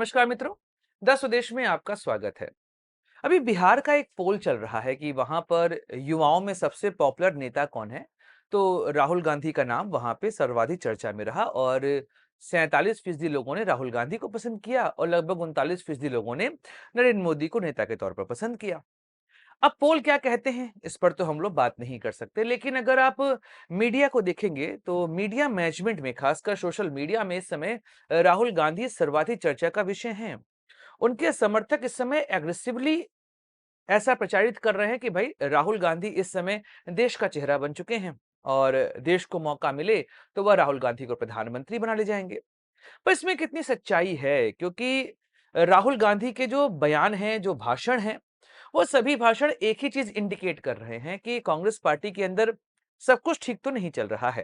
नमस्कार मित्रों, द स्वदेश में आपका स्वागत है। अभी बिहार का एक पोल चल रहा है कि वहां पर युवाओं में सबसे पॉपुलर नेता कौन है। तो राहुल गांधी का नाम वहां पे सर्वाधिक चर्चा में रहा और 47% लोगों ने राहुल गांधी को पसंद किया और लगभग 39% लोगों ने नरेंद्र मोदी को नेता के तौर पर पसंद किया। अब पोल क्या कहते हैं इस पर तो हम लोग बात नहीं कर सकते, लेकिन अगर आप मीडिया को देखेंगे तो मीडिया मैनेजमेंट में, खासकर सोशल मीडिया में, इस समय राहुल गांधी सर्वाधिक चर्चा का विषय हैं। उनके समर्थक इस समय एग्रेसिवली ऐसा प्रचारित कर रहे हैं कि भाई राहुल गांधी इस समय देश का चेहरा बन चुके हैं और देश को मौका मिले तो वह राहुल गांधी को प्रधानमंत्री बना ले जाएंगे। पर इसमें कितनी सच्चाई है, क्योंकि राहुल गांधी के जो बयान हैं, जो भाषण हैं, वो सभी भाषण एक ही चीज इंडिकेट कर रहे हैं कि कांग्रेस पार्टी के अंदर सब कुछ ठीक तो नहीं चल रहा है।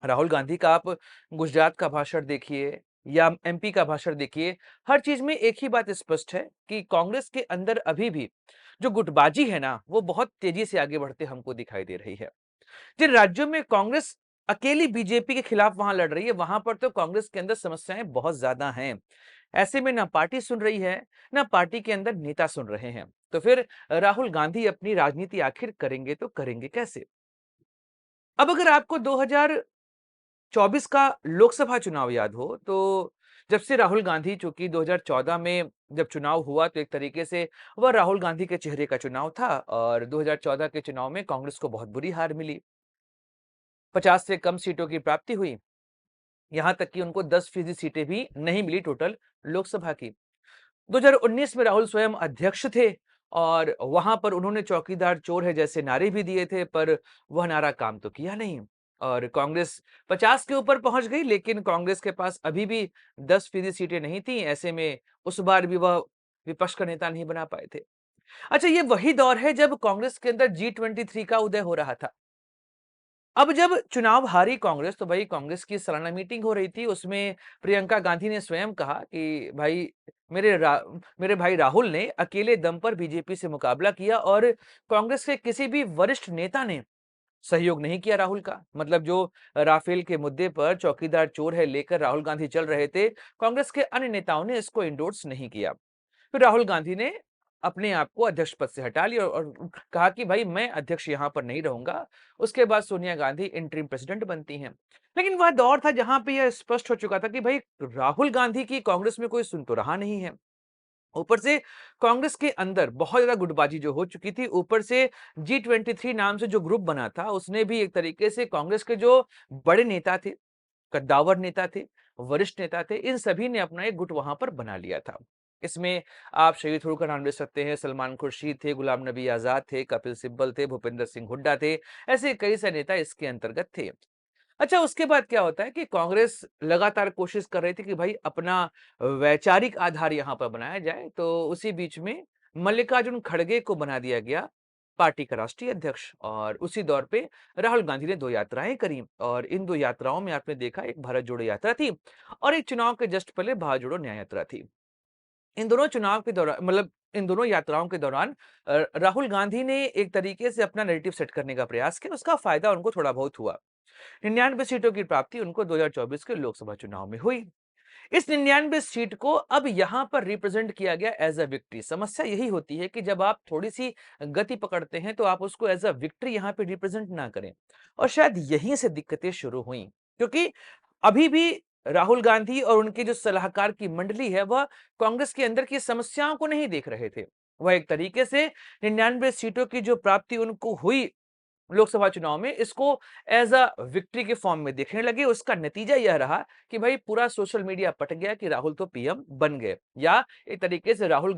राहुल गांधी का आप गुजरात का भाषण देखिए या एमपी का भाषण देखिए, हर चीज में एक ही बात स्पष्ट है कि कांग्रेस के अंदर अभी भी जो गुटबाजी है ना, वो बहुत तेजी से आगे बढ़ते हमको दिखाई दे रही है। जिन राज्यों में कांग्रेस अकेली बीजेपी के खिलाफ वहां लड़ रही है, वहां पर तो कांग्रेस के अंदर समस्याएं बहुत ज्यादा हैं। ऐसे में ना पार्टी सुन रही है, ना पार्टी के अंदर नेता सुन रहे हैं। तो फिर राहुल गांधी अपनी राजनीति आखिर करेंगे तो करेंगे कैसे? अब अगर आपको 2024 का लोकसभा चुनाव याद हो, तो जब से राहुल गांधी, चूंकि 2014 में जब चुनाव हुआ तो एक तरीके से वह राहुल गांधी के चेहरे का चुनाव था और 2014 के चुनाव में कांग्रेस को बहुत बुरी हार मिली। 50 से कम सीटों की प्राप्ति हुई, यहां तक कि उनको 10% सीटें भी नहीं मिली टोटल लोकसभा की। 2019 में राहुल स्वयं अध्यक्ष थे और वहां पर उन्होंने चौकीदार चोर है जैसे नारे भी दिए थे, पर वह नारा काम तो किया नहीं और कांग्रेस 50 के ऊपर पहुंच गई, लेकिन कांग्रेस के पास अभी भी 10% सीटें नहीं थी। ऐसे में उस बार भी वह विपक्ष का नेता नहीं बना पाए थे। अच्छा, ये वही दौर है जब कांग्रेस के अंदर G23 का उदय हो रहा था। अब जब चुनाव हारी कांग्रेस, तो भाई कांग्रेस की सालाना मीटिंग हो रही थी, उसमें प्रियंका गांधी ने स्वयं कहा कि भाई मेरे भाई राहुल ने अकेले दम पर बीजेपी से मुकाबला किया और कांग्रेस के किसी भी वरिष्ठ नेता ने सहयोग नहीं किया राहुल का। मतलब जो राफेल के मुद्दे पर चौकीदार चोर है लेकर राहुल गांधी चल रहे थे, कांग्रेस के अन्य नेताओं ने इसको इंडोर्स नहीं किया। फिर राहुल गांधी ने अपने आप को अध्यक्ष पद से हटा लिया और कहा कि भाई मैं अध्यक्ष यहां पर नहीं रहूंगा। उसके बाद सोनिया गांधी इंटरिम प्रेसिडेंट बनती हैं। लेकिन वह दौर था जहां पे यह स्पष्ट हो चुका था कि भाई राहुल गांधी की कांग्रेस में कोई सुन तो रहा नहीं है। ऊपर से कांग्रेस के अंदर बहुत ज्यादा गुटबाजी जो हो चुकी थी, ऊपर से G23 नाम से जो ग्रुप बना था, उसने भी एक तरीके से कांग्रेस के जो बड़े नेता थे, कद्दावर नेता थे, वरिष्ठ नेता थे, इन सभी ने अपना एक गुट वहां पर बना लिया था। इसमें आप शहीद थोर का नाम ले सकते हैं, सलमान खुर्शीद थे, गुलाम नबी आजाद थे, कपिल सिब्बल थे, भूपेंद्र सिंह हुड्डा थे। ऐसे कई सारे नेता इसके अंतर्गत थे। अच्छा, उसके बाद क्या होता है कि कांग्रेस लगातार कोशिश कर रही थी कि भाई अपना वैचारिक आधार यहां पर बनाया जाए, तो उसी बीच में मल्लिकार्जुन खड़गे को बना दिया गया पार्टी का राष्ट्रीय अध्यक्ष और उसी दौर पे राहुल गांधी ने दो यात्राएं करी और इन दो यात्राओं में आपने देखा, एक भारत जोड़ो यात्रा थी और एक चुनाव के जस्ट पहले भारत जोड़ो न्याय यात्रा थी। इन दोनों चुनाव के दौरान, मतलब इन दोनों यात्राओं के दौरान राहुल गांधी ने एक तरीके से अपना नैरेटिव सेट करने का प्रयास किया, उसका फायदा उनको थोड़ा बहुत हुआ। 99 सीटों की प्राप्ति उनको 2024 के लोकसभा चुनाव में हुई। इस 99 सीट को अब यहां पर रिप्रेजेंट किया गया एज अ विक्ट्री। समस्या यही होती है कि जब आप थोड़ी सी गति पकड़ते हैं तो आप उसको एज अ विक्ट्री यहां पे रिप्रेजेंट ना करें और शायद यहीं से दिक्कतें शुरू हुई, क्योंकि अभी भी राहुल गांधी और उनके जो सलाहकार की मंडली है, वह कांग्रेस के अंदर की समस्याओं को नहीं देख रहे थे। वह एक तरीके से 99 सीटों की जो प्राप्ति उनको हुई लोकसभा चुनाव में, इसको एज अ विक्ट्री के फॉर्म में देखने लगे। उसका नतीजा यह रहा कि भाई पूरा सोशल मीडिया पट गया कि राहुल तो पीएम बन गए, या एक तरीके से राहुल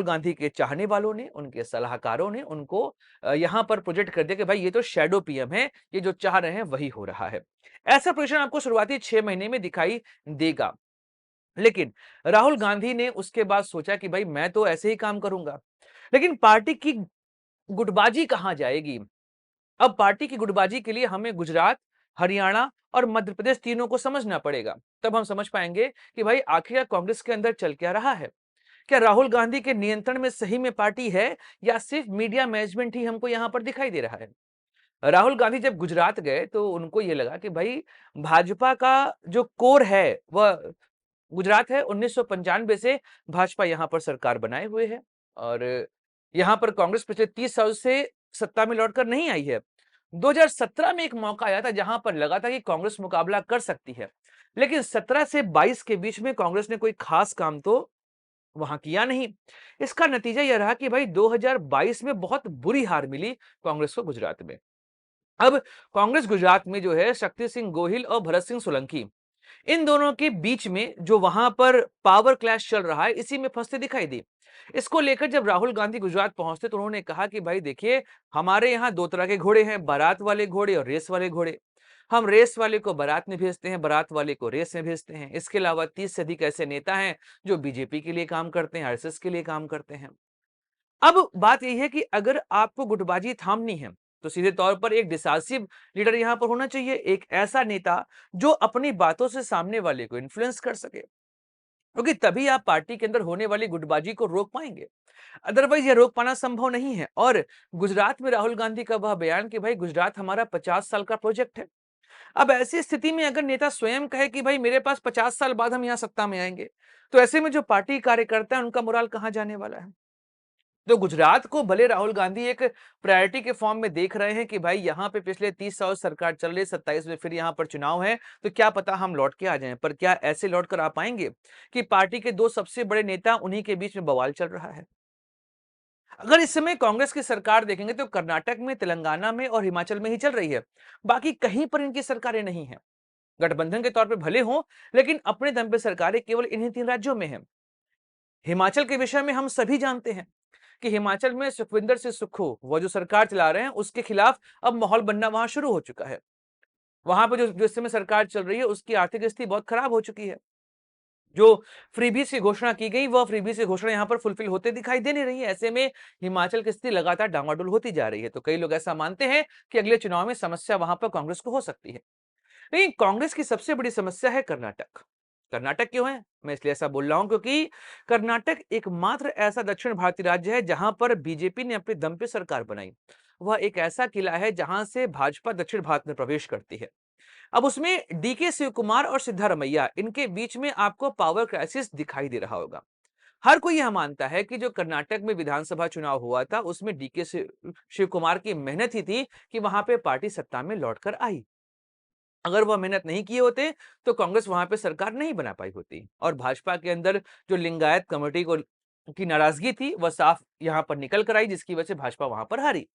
गांधी के चाहने वालों ने, उनके सलाहकारों ने उनको यहां पर प्रोजेक्ट कर दिया कि भाई ये तो शैडो पीएम है, ये जो चाह रहे हैं वही हो रहा है। ऐसा पोजीशन आपको शुरुआती 6 महीने में दिखाई देगा। लेकिन राहुल गांधी ने उसके बाद सोचा कि भाई मैं तो ऐसे ही काम करूंगा, लेकिन पार्टी की गुटबाजी कहां जाएगी? अब पार्टी की गुटबाजी के लिए हमें गुजरात, हरियाणा और मध्य प्रदेश तीनों को समझना पड़ेगा। तब हम समझ पाएंगे कि भाई आखिर कांग्रेस के अंदर चल क्या रहा है। क्या राहुल गांधी के नियंत्रण में सही में पार्टी है या सिर्फ मीडिया मैनेजमेंट ही हमको यहां पर दिखाई दे रहा है? राहुल गांधी जब गुजरात गए तो उनको यह लगा कि भाई भाजपा का जो कोर है वह गुजरात है 1995 से भाजपा यहाँ पर सरकार बनाए हुए है और यहाँ पर कांग्रेस पिछले 30 साल से सत्ता में लौटकर नहीं आई है। 2017 में एक मौका आया था जहां पर लगा था कि कांग्रेस मुकाबला कर सकती है, लेकिन 17 से 22 के बीच में कांग्रेस ने कोई खास काम तो वहां किया नहीं। इसका नतीजा यह रहा कि भाई 2022 में बहुत बुरी हार मिली कांग्रेस को गुजरात में। अब कांग्रेस गुजरात में जो है शक्ति सिंह गोहिल और भरत सिंह सोलंकी, इन दोनों के बीच में जो वहां पर पावर क्लैश चल रहा है, इसी में फंसते दिखाई दी। इसको लेकर जब राहुल गांधी गुजरात पहुंचते तो उन्होंने कहा कि भाई देखिए, हमारे यहाँ दो तरह के घोड़े हैं, बारात वाले घोड़े और रेस वाले घोड़े। हम रेस वाले को बारात में भेजते हैं, बारात वाले को रेस में भेजते हैं। इसके अलावा 30 से अधिक ऐसे नेता हैं जो बीजेपी के लिए काम करते हैं, आरएसएस के लिए काम करते हैं। अब बात यही है कि अगर आपको गुटबाजी थामनी है तो सीधे तौर पर एक डिसाइसिव लीडर यहां पर होना चाहिए, एक ऐसा नेता जो अपनी बातों से सामने वाले को इन्फ्लुएंस कर सके, क्योंकि तभी आप पार्टी के अंदर होने वाली गुटबाजी को रोक पाएंगे। अदरवाइज ये रोक पाना संभव नहीं है। और गुजरात में राहुल गांधी का वह बयान कि भाई गुजरात हमारा 50 साल का प्रोजेक्ट है। अब ऐसी स्थिति में अगर नेता स्वयं कहे कि भाई मेरे पास 50 साल बाद हम यहाँ सत्ता में आएंगे, तो ऐसे में जो पार्टी कार्यकर्ता है उनका मोराल कहां जाने वाला है। तो गुजरात को भले राहुल गांधी एक प्रायोरिटी के फॉर्म में देख रहे हैं कि भाई यहाँ पे पिछले 30 साल सरकार चल रही है, 27 में फिर यहाँ पर चुनाव है, तो क्या पता हम लौट के आ जाएं। पर क्या ऐसे लौट कर आ पाएंगे कि पार्टी के दो सबसे बड़े नेता उन्हीं के बीच में बवाल चल रहा है। अगर इस समय कांग्रेस की सरकार देखेंगे तो कर्नाटक में, तेलंगाना में और हिमाचल में ही चल रही है, बाकी कहीं पर इनकी सरकारें नहीं है। गठबंधन के तौर पर भले हों, लेकिन अपने दम पे सरकारें केवल इन्हीं 3 राज्यों में है। हिमाचल के विषय में हम सभी जानते हैं कि हिमाचल में सुखविंदर सिंह सुक्खू वो जो सरकार चला रहे हैं, उसके खिलाफ अब माहौल बनना वहां शुरू हो चुका है। वहां पर जो इस समय सरकार चल रही है उसकी आर्थिक स्थिति बहुत खराब हो चुकी है। जो फ्रीबीज की घोषणा की गई वह फ्रीबीज की घोषणा यहाँ पर फुलफिल होते दिखाई दे नहीं रही है। ऐसे में हिमाचल की स्थिति लगातार डामाडोल होती जा रही है। तो कई लोग ऐसा मानते हैं कि अगले चुनाव में समस्या वहां पर कांग्रेस को हो सकती है। लेकिन कांग्रेस की सबसे बड़ी समस्या है कर्नाटक। कर्नाटक क्यों है? मैं इसलिए ऐसा बोल रहा हूं क्योंकि कर्नाटक एकमात्र ऐसा दक्षिण भारतीय राज्य है जहां पर बीजेपी ने अपने दम पे सरकार बनाई। वह एक ऐसा किला है जहां से भाजपा दक्षिण भारत में प्रवेश करती है। अब उसमें डीके शिव कुमार और सिद्धारमैया, इनके बीच में आपको पावर क्राइसिस दिखाई दे रहा होगा। हर कोई यह मानता है कि जो कर्नाटक में विधानसभा चुनाव हुआ था उसमें डीके शिव कुमार की मेहनत ही थी कि वहां पे पार्टी सत्ता में लौटकर आई। अगर वह मेहनत नहीं किए होते तो कांग्रेस वहां पे सरकार नहीं बना पाई होती और भाजपा के अंदर जो लिंगायत कमेटी को की नाराजगी थी वह साफ यहां पर निकल कर आई, जिसकी वजह से भाजपा वहां पर हारी।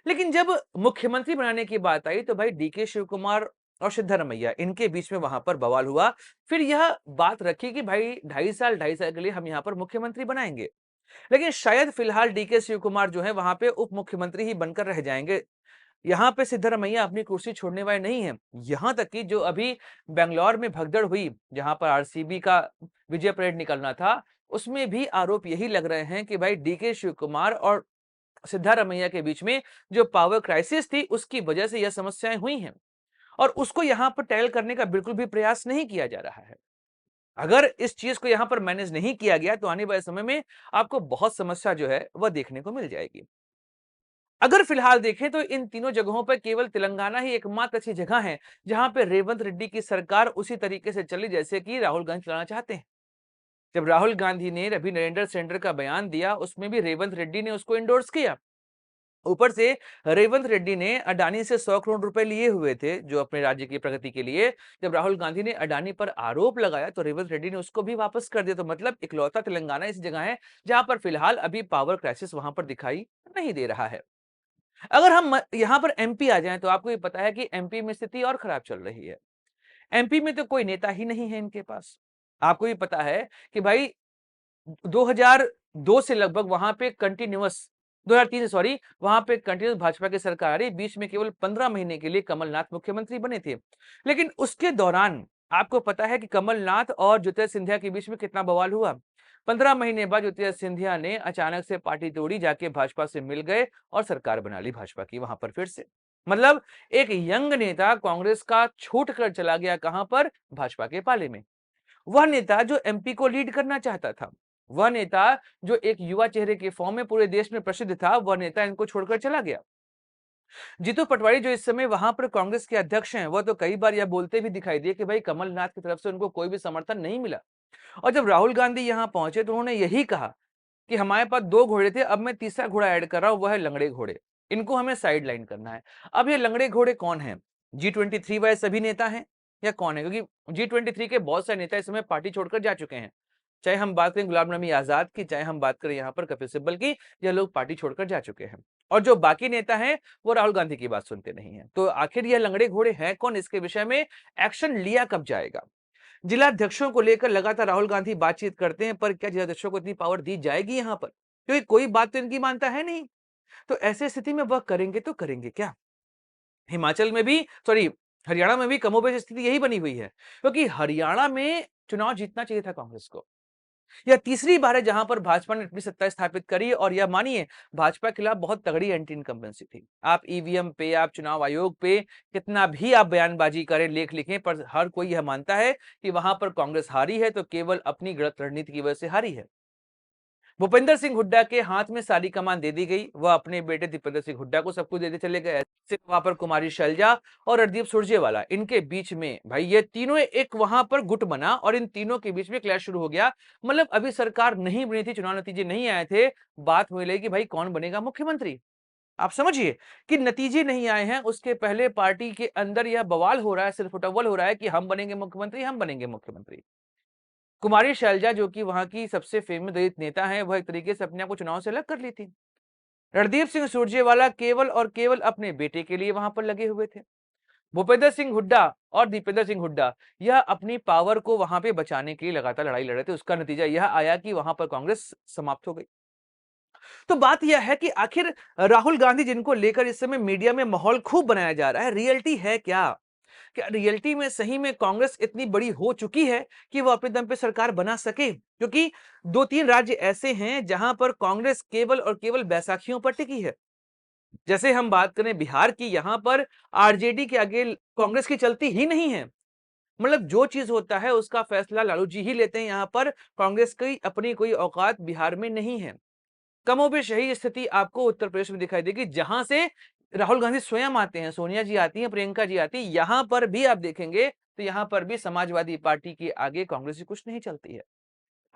लेकिन जब मुख्यमंत्री बनाने की बात आई तो भाई डीके शिव कुमार और सिद्धारमैया, इनके बीच में वहां पर बवाल हुआ। फिर यह बात रखी कि भाई 2.5 साल के लिए हम यहाँ पर मुख्यमंत्री बनाएंगे, लेकिन शायद फिलहाल डीके शिव कुमार जो है वहां पे उप मुख्यमंत्री ही बनकर रह जाएंगे। यहाँ पे सिद्धारमैया अपनी कुर्सी छोड़ने वाले नहीं है। यहाँ तक कि जो अभी बेंगलौर में भगदड़ हुई, जहां पर आरसीबी का विजय परेड निकलना था, उसमें भी आरोप यही लग रहे हैं कि भाई डीके शिव कुमार और सिद्धारमैया के बीच में जो पावर क्राइसिस थी उसकी वजह से यह समस्याएं हुई हैं और उसको यहाँ पर टैकल करने का बिल्कुल भी प्रयास नहीं किया जा रहा है। अगर इस चीज को यहाँ पर मैनेज नहीं किया गया तो आने वाले समय में आपको बहुत समस्या जो है वह देखने को मिल जाएगी। अगर फिलहाल देखें तो इन तीनों जगहों पर केवल तेलंगाना ही एकमात्र ऐसी जगह है जहां पर रेवंत रेड्डी की सरकार उसी तरीके से चली जैसे कि राहुल गांधी चलाना चाहते हैं। जब राहुल गांधी ने रवि नरेंद्र सेंटर का बयान दिया उसमें भी रेवंत रेड्डी ने उसको इंडोर्स किया। ऊपर से रेवंत रेड्डी ने अडानी से 100 करोड़ रुपए लिए हुए थे जो अपने राज्य की प्रगति के लिए। जब राहुल गांधी ने अडानी पर आरोप लगाया तो रेवंत रेड्डी ने उसको भी वापस कर दिया। तो मतलब इकलौता तेलंगाना ऐसी जगह है जहां पर फिलहाल अभी पावर क्राइसिस वहां पर दिखाई नहीं दे रहा है। अगर हम यहाँ पर एमपी आ जाएं तो आपको ये पता है कि एमपी में स्थिति और खराब चल रही है। एमपी में तो कोई नेता ही नहीं है इनके पास। आपको भी पता है कि भाई 2002 से लगभग वहां पे कंटिन्यूअस 2003 से सॉरी वहां पे कंटिन्यूअस भाजपा की सरकार आ रही। बीच में केवल 15 महीने के लिए कमलनाथ मुख्यमंत्री बने थे, लेकिन उसके दौरान आपको पता है कि कमलनाथ और ज्योतिरादित्य सिंधिया के बीच में कितना बवाल हुआ। 15 महीने बाद ज्योतिरादित्य सिंधिया ने अचानक से पार्टी तोड़ी, जाके भाजपा से मिल गए और सरकार बना ली भाजपा की वहां पर फिर से। मतलब एक यंग नेता कांग्रेस का छूट कर चला गया कहां पर? भाजपा के पाले में। वह नेता जो एमपी को लीड करना चाहता था, वह नेता जो एक युवा चेहरे के फॉर्म में पूरे देश में प्रसिद्ध था, वह नेता इनको छोड़कर चला गया। जीतू पटवारी जो इस समय वहां पर कांग्रेस के अध्यक्ष हैं, वह तो कई बार यह बोलते भी दिखाई दिए कि भाई कमलनाथ की तरफ से उनको कोई भी समर्थन नहीं मिला। और जब राहुल गांधी यहाँ पहुंचे तो उन्होंने यही कहा कि हमारे पास 2 घोड़े थे, अब मैं तीसरा घोड़ा ऐड कर रहा हूं, वो है लंगड़े घोड़े। इनको हमें साइड लाइन करना है। अब ये लंगड़े घोड़े कौन हैं? G23 वाले सभी नेता हैं या कौन है? क्योंकि G23 के बहुत सारे नेता इस समय पार्टी छोड़कर जा चुके हैं। चाहे हम बात करें गुलाम नबी आजाद की, चाहे हम बात करें यहाँ पर कपिल सिब्बल की, ये लोग पार्टी छोड़कर जा चुके हैं। और जो बाकी नेता हैं, वो राहुल गांधी की बात सुनते नहीं हैं। तो आखिर ये लंगड़े घोड़े हैं कौन? इसके विषय में एक्शन लिया कब जाएगा? जिलाध्यक्षों को लेकर लगातार राहुल गांधी बातचीत करते हैं, पर क्या जिलाध्यक्षों को इतनी पावर दी जाएगी यहाँ पर? क्योंकि कोई बात तो इनकी मानता है नहीं। तो ऐसी स्थिति में वह करेंगे तो करेंगे क्या? हिमाचल में भी, सॉरी, हरियाणा में भी कमोबेश स्थिति यही बनी हुई है, क्योंकि हरियाणा में चुनाव जीतना चाहिए था कांग्रेस को। यह तीसरी बार है जहां पर भाजपा ने अपनी सत्ता स्थापित करी, और यह मानिए भाजपा के खिलाफ बहुत तगड़ी एंटी इनकम्बेंसी थी। आप ईवीएम पे, आप चुनाव आयोग पे कितना भी आप बयानबाजी करें, लेख लिखें, पर हर कोई यह मानता है कि वहां पर कांग्रेस हारी है तो केवल अपनी गलत रणनीति की वजह से हारी है। भूपेंद्र सिंह हुड्डा के हाथ में सारी कमान दे दी गई, वह अपने बेटे दीपेंद्र सिंह हुड्डा को सब कुछ देते चले गए। ऐसे वहां पर कुमारी शैलजा और रणदीप सुरजेवाला, इनके बीच में भाई ये तीनों एक वहां पर गुट बना और इन तीनों के बीच में क्लैश शुरू हो गया। मतलब अभी सरकार नहीं बनी थी, चुनाव नतीजे नहीं आए थे, बात मिले कि भाई कौन बनेगा मुख्यमंत्री। आप समझिए कि नतीजे नहीं आए हैं, उसके पहले पार्टी के अंदर यह बवाल हो रहा है, सिर्फ उटव्वल हो रहा है कि हम बनेंगे मुख्यमंत्री, हम बनेंगे मुख्यमंत्री। कुमारी शैलजा जो कि वहां की सबसे फेमस दलित नेता है, वह एक तरीके से अपने आप को चुनाव से अलग कर ली थी। रणदीप सिंह सुरजेवाला केवल और केवल अपने बेटे के लिए वहां पर लगे हुए थे। भूपेंद्र सिंह हुड्डा और दीपेंद्र सिंह हुड्डा यह अपनी पावर को वहां पे बचाने के लिए लगातार लड़ाई लड़ रहे थे। उसका नतीजा यह आया कि वहां पर कांग्रेस समाप्त हो गई। तो बात यह है कि आखिर राहुल गांधी जिनको लेकर इस समय मीडिया में माहौल खूब बनाया जा रहा है, रियलिटी है क्या? क्या रियलिटी में सही में कांग्रेस इतनी बड़ी हो चुकी है कि वो अपने दम पे सरकार बना सके? क्योंकि 2-3 राज्य ऐसे हैं जहां पर कांग्रेस केवल और केवल बैसाखियों पर टिकी है। जैसे हम बात करें बिहार की, यहां पर आरजेडी के आगे कांग्रेस की चलती ही नहीं है। मतलब जो चीज होता है उसका फैसला लालू जी ही लेते हैं। यहां पर कांग्रेस की अपनी कोई औकात बिहार में नहीं है। कमोबेश यही स्थिति आपको उत्तर प्रदेश में दिखाई देगी, जहां से राहुल गांधी स्वयं आते हैं, सोनिया जी आती हैं, प्रियंका जी आती हैं। यहां पर भी आप देखेंगे तो यहां पर भी समाजवादी पार्टी के आगे कांग्रेस की कुछ नहीं चलती है।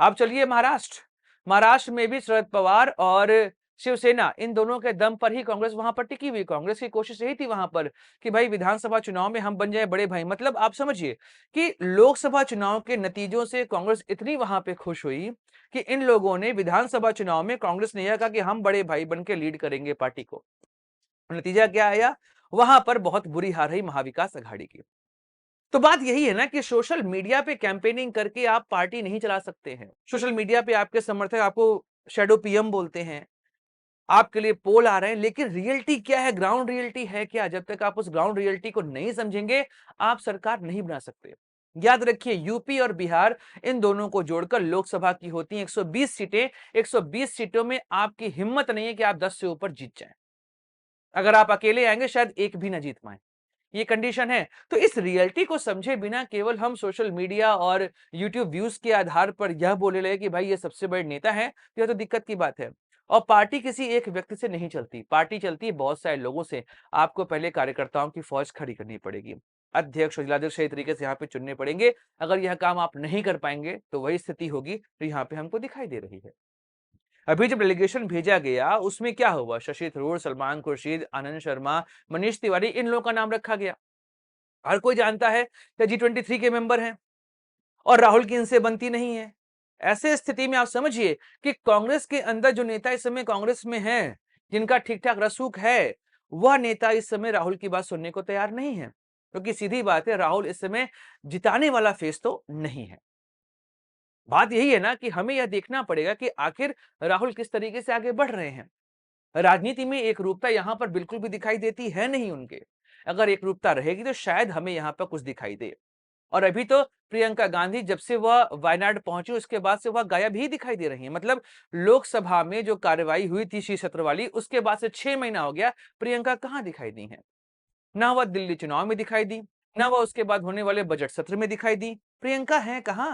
आप चलिए महाराष्ट्र, महाराष्ट्र में भी शरद पवार और शिवसेना, इन दोनों के दम पर ही कांग्रेस वहां पर टिकी हुई। कांग्रेस की कोशिश यही थी वहां पर कि भाई विधानसभा चुनाव में हम बन जाए बड़े भाई। मतलब आप समझिए कि लोकसभा चुनाव के नतीजों से कांग्रेस इतनी वहां पे खुश हुई कि इन लोगों ने विधानसभा चुनाव में कांग्रेस ने यह कहा कि हम बड़े भाई बन के लीड करेंगे पार्टी को। नतीजा क्या आया? वहां पर बहुत बुरी हार रही महाविकास अघाड़ी की। तो बात यही है ना कि सोशल मीडिया पे कैंपेनिंग करके आप पार्टी नहीं चला सकते हैं। सोशल मीडिया पे आपके समर्थक आपको शैडो पीएम बोलते हैं, आपके लिए पोल आ रहे हैं, लेकिन रियलिटी क्या है, ग्राउंड रियलिटी है क्या? जब तक आप उस ग्राउंड रियलिटी को नहीं समझेंगे, आप सरकार नहीं बना सकते। याद रखिए, यूपी और बिहार, इन दोनों को जोड़कर लोकसभा की होती हैं 120 सीटें। 120 सीटों में आपकी हिम्मत नहीं है कि आप 10 से ऊपर जीत जाएं। अगर आप अकेले आएंगे शायद एक भी ना जीत पाए, ये कंडीशन है। तो इस रियलिटी को समझे बिना केवल हम सोशल मीडिया और यूट्यूब व्यूज के आधार पर यह बोले लगे कि भाई ये सबसे बड़े नेता है, तो यह तो दिक्कत की बात है। और पार्टी किसी एक व्यक्ति से नहीं चलती, पार्टी चलती है बहुत सारे लोगों से। आपको पहले कार्यकर्ताओं की फौज खड़ी करनी पड़ेगी, अध्यक्ष और जिलाध्यक्ष सही तरीके से यहाँ पे चुनने पड़ेंगे। अगर यह काम आप नहीं कर पाएंगे तो वही स्थिति होगी जो यहाँ पे हमको दिखाई दे रही है। अभी जब डेलीगेशन भेजा गया उसमें क्या हुआ? शशि थरूर, सलमान खुर्शीद, आनंद शर्मा, मनीष तिवारी, इन लोगों का नाम रखा गया। हर कोई जानता है कि G23 के मेंबर हैं और राहुल की इनसे बनती नहीं है। ऐसे स्थिति में आप समझिए कि कांग्रेस के अंदर जो नेता इस समय कांग्रेस में हैं, जिनका ठीक-ठाक रसूख है, वह नेता इस समय राहुल की बात सुनने को तैयार नहीं है। क्योंकि सीधी बात है, राहुल इस समय जिताने वाला फेस तो नहीं है। बात यही है ना कि हमें यह देखना पड़ेगा कि आखिर राहुल किस तरीके से आगे बढ़ रहे हैं। राजनीति में एकरूपता यहां पर बिल्कुल भी दिखाई देती है नहीं उनके। अगर एकरूपता रहेगी तो शायद हमें यहां पर कुछ दिखाई दे। और अभी तो प्रियंका गांधी जब से वह वायनाड पहुंची उसके बाद से वह गायब ही दिखाई दे रही है। मतलब लोकसभा में जो कार्रवाई हुई थी शीत सत्र वाली, उसके बाद से 6 महीना हो गया, प्रियंका कहां दिखाई दी है? ना वह दिल्ली चुनाव में दिखाई दी, ना वह उसके बाद होने वाले बजट सत्र में दिखाई दी। प्रियंका है कहां?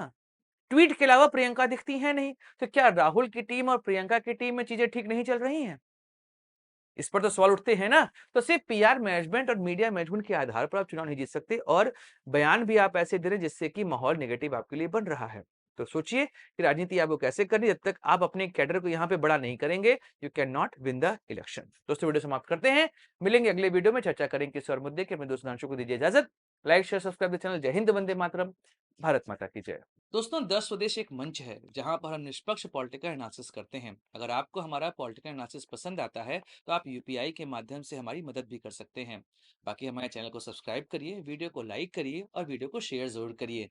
ट्वीट के अलावा प्रियंका दिखती है नहीं। तो क्या राहुल की टीम और प्रियंका की टीम में चीजें ठीक नहीं चल रही हैं? इस पर तो सवाल उठते हैं ना। तो सिर्फ पीआर मैनेजमेंट और मीडिया मैनेजमेंट के आधार पर आप चुनाव नहीं जीत सकते, और बयान भी आप ऐसे दे रहे हैं जिससे कि माहौल नेगेटिव आपके लिए बन रहा है। तो सोचिए कि राजनीति आपको कैसे करनी है, जब तक आप अपने कैडर को यहाँ पे बड़ा नहीं करेंगे, you can not win the election. दोस्तों वीडियो समाप्त करते हैं, मिलेंगे अगले वीडियो में, चर्चा करेंगे किसी और मुद्दे के। अपने दोस्त सुधांशु को दीजिए इजाजत। Like share subscribe the channel. जय हिंद, वंदे मातरम, भारत माता की जय। दोस्तों, द स्वदेश एक मंच है जहां पर हम निष्पक्ष पॉलिटिकल एनालिसिस करते हैं। अगर आपको हमारा पॉलिटिकल एनालिसिस पसंद आता है तो आप यूपीआई के माध्यम से हमारी मदद भी कर सकते हैं। बाकी हमारे चैनल को सब्सक्राइब करिए, वीडियो को लाइक करिए और वीडियो को शेयर जरूर करिए।